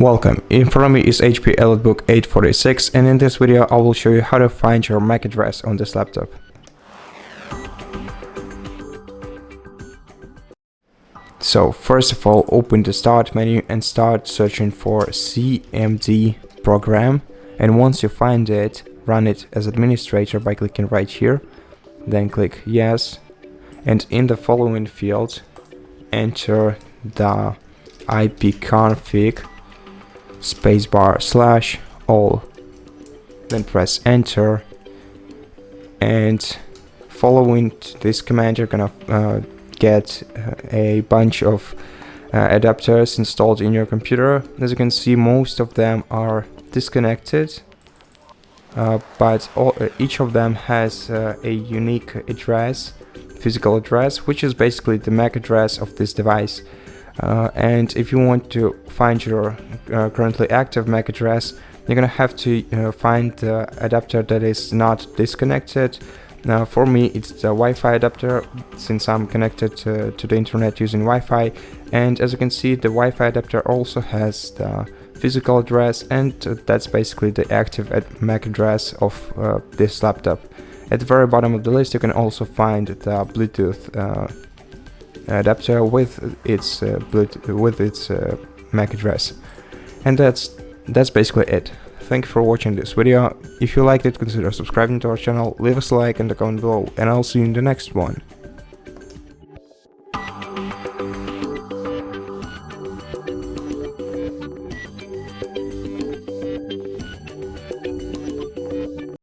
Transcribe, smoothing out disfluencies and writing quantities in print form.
Welcome, in front of me is HP ELITEBOOK 846, and in this video I will show you how to find your MAC address on this laptop. So first of all, open the start menu and start searching for CMD program, and once you find it, run it as administrator by clicking right here, then click yes, and in the following field enter the ipconfig spacebar / all, then press enter, and following this command you're gonna get a bunch of adapters installed in your computer. As you can see, most of them are disconnected, but each of them has a unique address, physical address, which is basically the MAC address of this device. And if you want to find your currently active MAC address, you're gonna have to find the adapter that is not disconnected. Now for me it's the Wi-Fi adapter, since I'm connected to the internet using Wi-Fi, and as you can see, the Wi-Fi adapter also has the physical address, and that's basically the active MAC address of this laptop. At the very bottom of the list you can also find the Bluetooth adapter with its MAC address, and that's basically it. Thank you for watching this video. If you liked it, consider subscribing to our channel, leave us a like and a comment below, and I'll see you in the next one.